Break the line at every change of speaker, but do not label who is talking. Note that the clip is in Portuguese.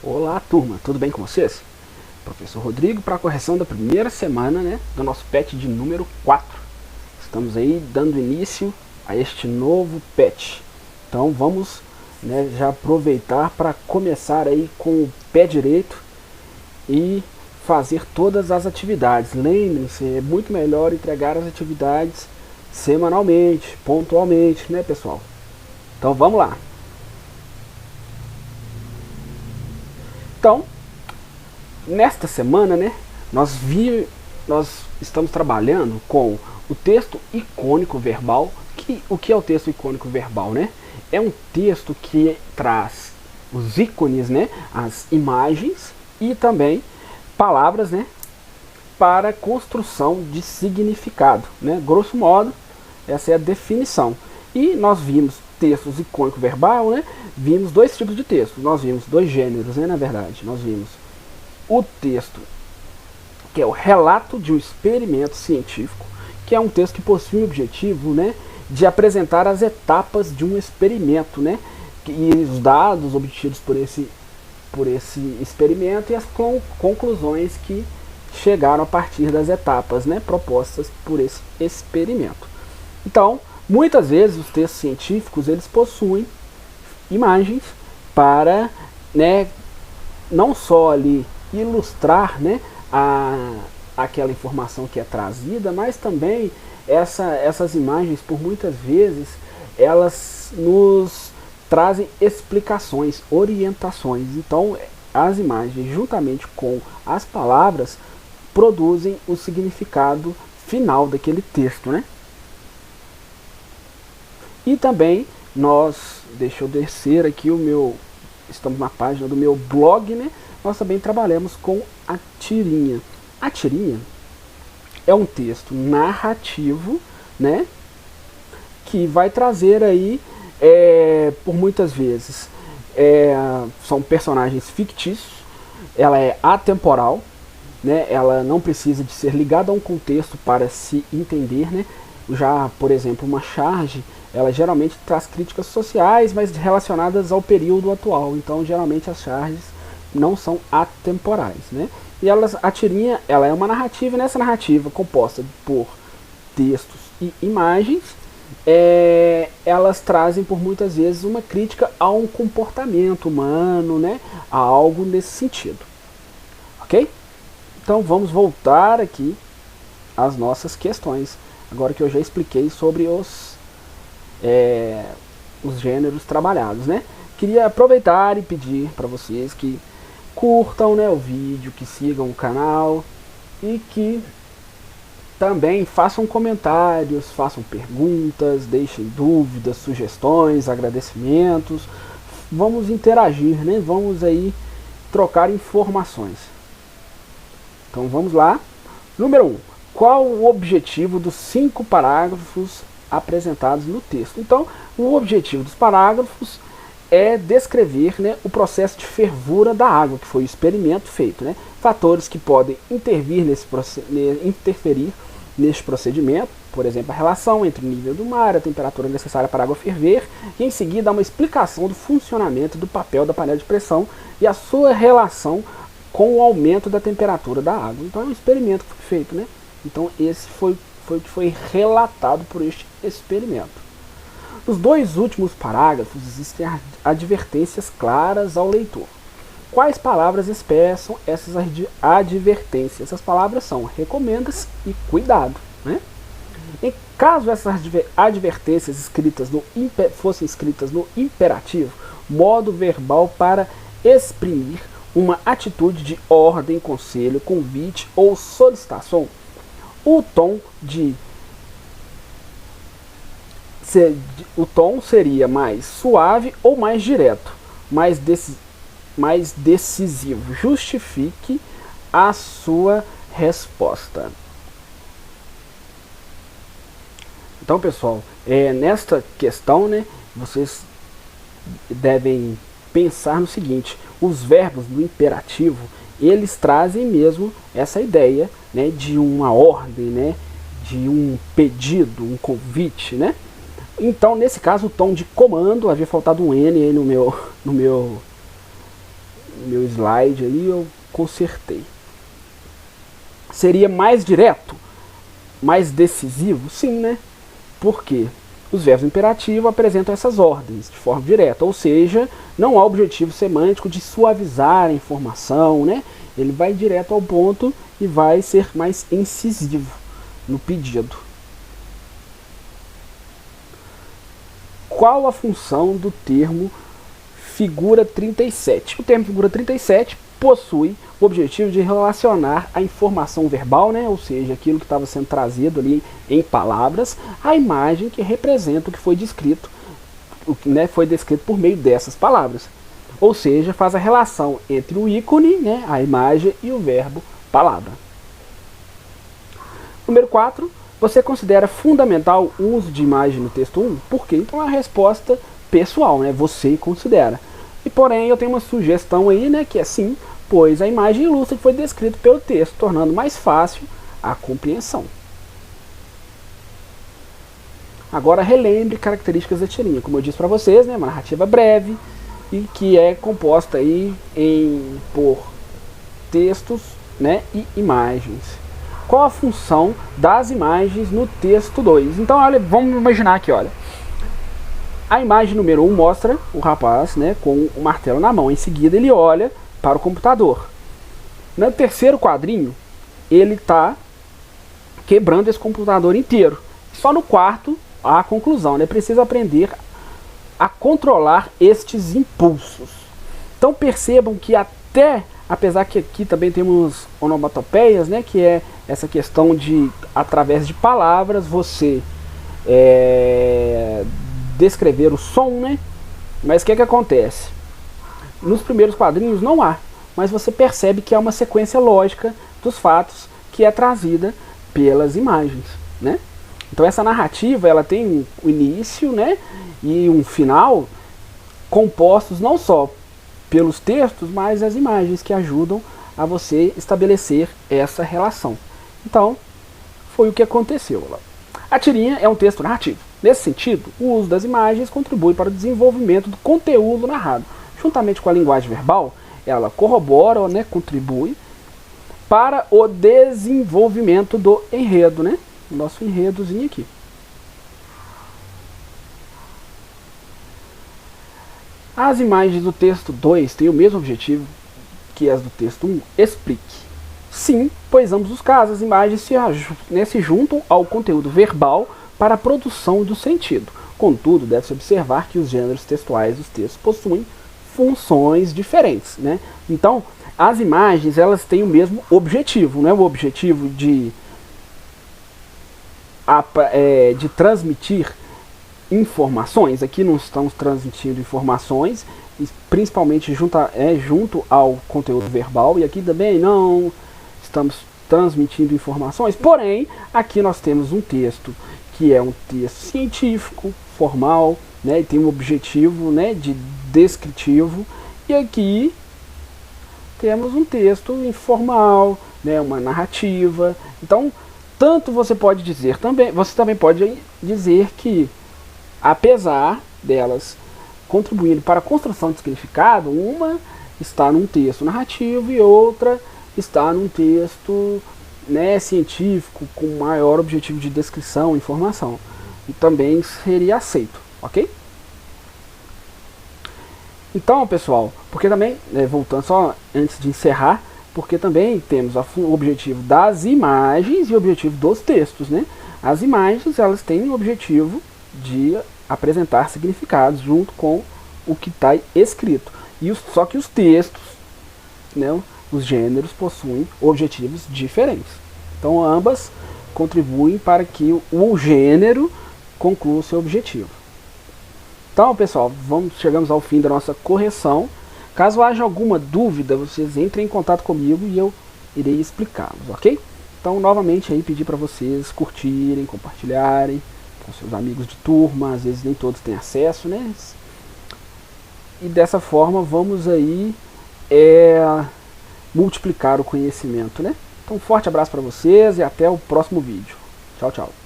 Olá turma, tudo bem com vocês? Professor Rodrigo para a correção da primeira semana, do nosso PET de número 4. Estamos aí dando início a este novo PET. Então vamos, já aproveitar para começar aí com o pé direito e fazer todas as atividades. Lembrem-se, é muito melhor entregar as atividades semanalmente, pontualmente, né pessoal? Então vamos lá. Então, nesta semana, nós estamos trabalhando com o texto icônico verbal. O que é o texto icônico verbal, É um texto que traz os ícones, as imagens e também palavras, para construção de significado, Grosso modo, essa é a definição. E nós vimos textos icônico verbal, vimos dois tipos de texto. Nós vimos dois gêneros, na verdade. Nós vimos o texto que é o relato de um experimento científico, que é um texto que possui o objetivo, de apresentar as etapas de um experimento, e os dados obtidos por esse experimento e as conclusões que chegaram a partir das etapas, propostas por esse experimento. Então, muitas vezes os textos científicos eles possuem imagens para, não só ali ilustrar, aquela informação que é trazida, mas também essas imagens, por muitas vezes, elas nos trazem explicações, orientações. Então, as imagens, juntamente com as palavras, produzem o significado final daquele texto, E também deixa eu descer aqui estamos na página do meu blog, nós também trabalhamos com a tirinha. A tirinha é um texto narrativo, que vai trazer aí, por muitas vezes, são personagens fictícios, ela é atemporal, ela não precisa de ser ligada a um contexto para se entender, Já, por exemplo, uma charge, ela geralmente traz críticas sociais, mas relacionadas ao período atual. Então, geralmente as charges não são atemporais, E a tirinha, ela é uma narrativa, e nessa narrativa, composta por textos e imagens, elas trazem por muitas vezes uma crítica a um comportamento humano, a algo nesse sentido. Ok? Então vamos voltar aqui às nossas questões, agora que eu já expliquei sobre os gêneros trabalhados, Queria aproveitar e pedir para vocês que curtam, o vídeo, que sigam o canal e que também façam comentários, façam perguntas, deixem dúvidas, sugestões, agradecimentos. Vamos interagir, Vamos aí trocar informações. Então vamos lá. Número 1. Qual o objetivo dos 5 parágrafos apresentados no texto? Então, o objetivo dos parágrafos é descrever, o processo de fervura da água, que foi o experimento feito, Fatores que podem interferir neste procedimento, por exemplo, a relação entre o nível do mar e a temperatura necessária para a água ferver, e em seguida há uma explicação do funcionamento do papel da panela de pressão e a sua relação com o aumento da temperatura da água. Então é um experimento que foi feito, Então esse foi o que foi relatado por este experimento. Nos 2 últimos parágrafos existem advertências claras ao leitor. Quais palavras expressam essas advertências? Essas palavras são recomenda-se e cuidado. Em caso essas advertências fossem escritas no imperativo, modo verbal para exprimir uma atitude de ordem, conselho, convite ou solicitação, o tom seria mais suave ou mais direto, mais decisivo. Justifique a sua resposta. Então, pessoal, nesta questão, vocês devem pensar no seguinte: os verbos do imperativo, eles trazem mesmo essa ideia, de uma ordem, de um pedido, um convite, Então, nesse caso, o tom de comando, havia faltado um N aí no meu meu slide aí eu consertei. Seria mais direto? Mais decisivo? Sim, né? Por quê? Os verbos imperativos apresentam essas ordens de forma direta, ou seja, não há objetivo semântico de suavizar a informação, né? Ele vai direto ao ponto e vai ser mais incisivo no pedido. Qual a função do termo figura 37? O termo figura 37 possui o objetivo de relacionar a informação verbal, né, ou seja, aquilo que estava sendo trazido ali em palavras, à imagem que representa o que foi descrito, foi descrito por meio dessas palavras. Ou seja, faz a relação entre o ícone, né, a imagem, e o verbo palavra. Número 4. Você considera fundamental o uso de imagem no texto 1? Por quê? Então é uma resposta pessoal, né? Você considera. E porém eu tenho uma sugestão aí, né, que é sim, pois a imagem ilustra o que foi descrito pelo texto, tornando mais fácil a compreensão. Agora relembre características da tirinha. Como eu disse para vocês, né, uma narrativa breve e que é composta aí por textos, né, e imagens. Qual a função das imagens no texto 2? Então, olha, vamos imaginar aqui, olha. A imagem número 1 mostra o rapaz, né, com o martelo na mão. Em seguida, ele olha para o computador. No terceiro quadrinho, ele está quebrando esse computador inteiro. Só no quarto, a conclusão, né? Precisa aprender a controlar estes impulsos. Então, percebam que apesar que aqui também temos onomatopeias, né, que é essa questão de, através de palavras, você descrever o som, né? Mas o que acontece? Nos primeiros quadrinhos não há, mas você percebe que há uma sequência lógica dos fatos que é trazida pelas imagens, né? Então essa narrativa, ela tem um início, né, e um final compostos não só pelos textos, mas as imagens que ajudam a você estabelecer essa relação. Então, foi o que aconteceu lá. A tirinha é um texto narrativo. Nesse sentido, o uso das imagens contribui para o desenvolvimento do conteúdo narrado. Juntamente com a linguagem verbal, ela corrobora, né, contribui para o desenvolvimento do enredo, né? O nosso enredozinho aqui. As imagens do texto 2 têm o mesmo objetivo que as do texto 1? Explique. Sim, pois ambos os casos as imagens se juntam ao conteúdo verbal para a produção do sentido. Contudo, deve-se observar que os gêneros textuais dos textos possuem funções diferentes, né? Então, as imagens, elas têm o mesmo objetivo, né? O objetivo de transmitir informações. Aqui não estamos transmitindo informações, principalmente junto ao conteúdo verbal, e aqui também não estamos transmitindo informações, porém, aqui nós temos um texto que é um texto científico, formal, né, e tem um objetivo, né, de descritivo, e aqui temos um texto informal, né, uma narrativa. Então, tanto você também pode dizer que, apesar delas contribuindo para a construção de significado, uma está num texto narrativo e outra está num texto, né, científico, com maior objetivo de descrição e informação. E também seria aceito, ok? Então, pessoal, porque também, voltando só antes de encerrar, porque também temos o objetivo das imagens e o objetivo dos textos, né? As imagens, elas têm o objetivo de apresentar significados junto com o que está escrito. Só que os textos, né, os gêneros possuem objetivos diferentes. Então ambas contribuem para que o gênero conclua o seu objetivo. Então, pessoal, chegamos ao fim da nossa correção. Caso haja alguma dúvida, vocês entrem em contato comigo e eu irei explicá-los, ok? Então, novamente, aí pedir para vocês curtirem, compartilharem com seus amigos de turma. Às vezes nem todos têm acesso, né? E dessa forma vamos aí multiplicar o conhecimento, né? Então, um forte abraço para vocês e até o próximo vídeo. Tchau, tchau.